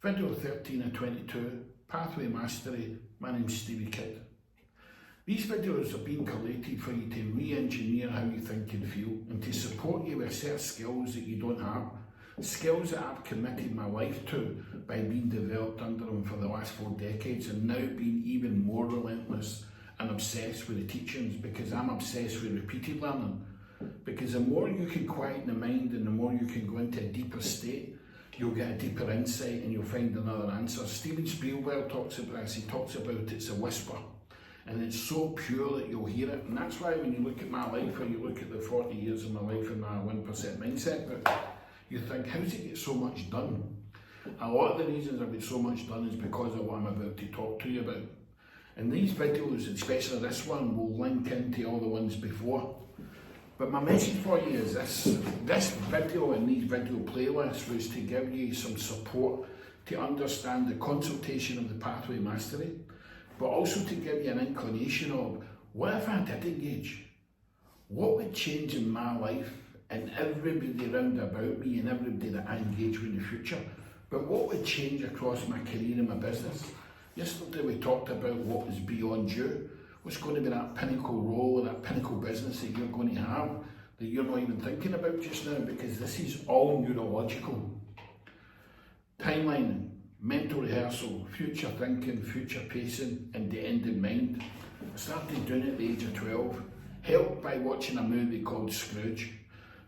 Video 13 of 22, Pathway Mastery. My name's Stevie Kidd. These videos have been collated for you to re-engineer how you think and feel and to support you with certain skills that you don't have, skills that I've committed my life to by being developed under them for the last 4 decades and now being even more relentless and obsessed with the teachings because I'm obsessed with repeated learning. Because the more you can quieten the mind and the more you can go into a deeper state, you'll get a deeper insight and you'll find another answer. Steven Spielberg talks about this. He talks about it's a whisper and it's so pure that you'll hear it. And that's why when you look at my life or you look at the 40 years of my life and my 1% mindset book, you think, how does it get so much done? A lot of the reasons I get so much done is because of what I'm about to talk to you about. And these videos, especially this one, will link into all the ones before. But my message for you is this video and these video playlists was to give you some support to understand the consultation of the Pathway Mastery, but also to give you an inclination of what if I did engage? What would change in my life and everybody around about me and everybody that I engage with in the future? But what would change across my career and my business? Yesterday we talked about what was beyond you. What's going to be that pinnacle role or that pinnacle business that you're going to have that you're not even thinking about just now, because this is all neurological. Timelining, mental rehearsal, future thinking, future pacing, and the end in mind. I started doing it at the age of 12, helped by watching a movie called Scrooge.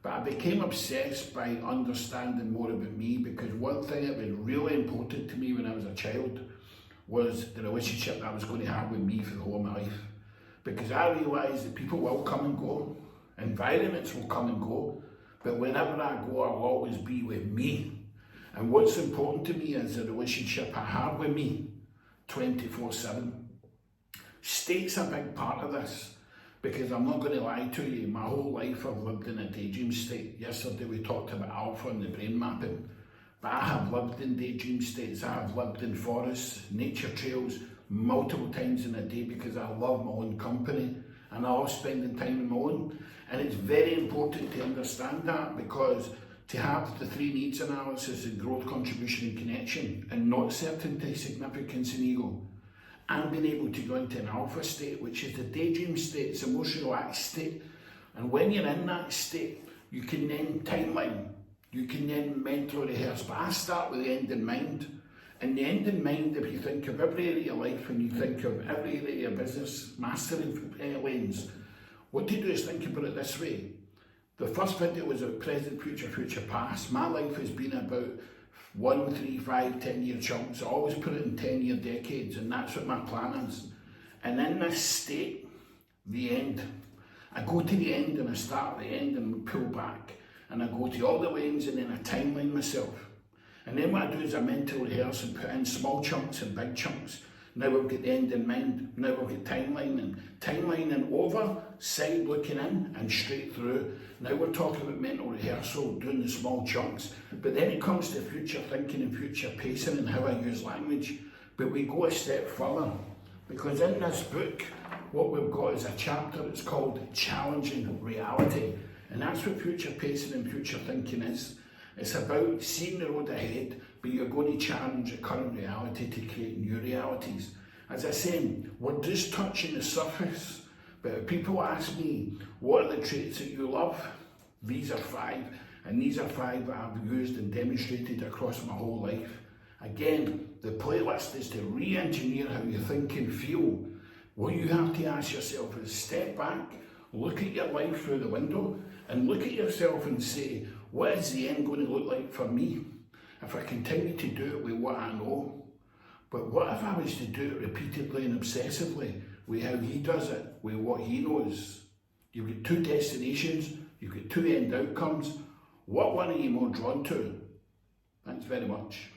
But I became obsessed by understanding more about me, because one thing that was really important to me when I was a child was the relationship that I was going to have with me for the whole of my life. Because I realised that people will come and go, environments will come and go, but whenever I go, I'll always be with me. And what's important to me is the relationship I have with me 24/7. State's a big part of this, because I'm not going to lie to you, my whole life I've lived in a daydream state. Yesterday we talked about alpha and the brain mapping. But I have lived in daydream states. I have lived in forests, nature trails, multiple times in a day because I love my own company and I love spending time on my own. And it's very important to understand that, because to have the 3 needs analysis of growth, contribution and connection, and not certainty, significance and ego, and being able to go into an alpha state, which is the daydream state, it's a most relaxed state. And when you're in that state, you can then timeline. You can then mentally rehearse, but I start with the end in mind. And the end in mind, if you think of every area of your life and you think of every area of your business, mastering lens, what to do is think about it this way. The first video was about present, future, future, past. My life has been about 1, 3, 5, 10-year chunks. I always put it in 10-year decades, and that's what my plan is. And in this state, the end, I go to the end and I start at the end and pull back. And I go to all the lanes and then I timeline myself. And then what I do is I mentally rehearse and put in small chunks and big chunks. Now we've got the end in mind, now we've got timelining over, side looking in and straight through. Now we're talking about mental rehearsal, doing the small chunks. But then it comes to future thinking and future pacing and how I use language. But we go a step further, because in this book, what we've got is a chapter that's called Challenging Reality. And that's what future pacing and future thinking is. It's about seeing the road ahead, but you're going to challenge the current reality to create new realities. As I say, we're just touching the surface. But if people ask me, what are the traits that you love? These are 5. And these are 5 that I've used and demonstrated across my whole life. Again, the playlist is to re-engineer how you think and feel. What you have to ask yourself is step back, look at your life through the window, and look at yourself and say, what is the end going to look like for me if I continue to do it with what I know? But what if I was to do it repeatedly and obsessively with how he does it, with what he knows? You've got 2 destinations, you've got 2 end outcomes. What one are you more drawn to? Thanks very much.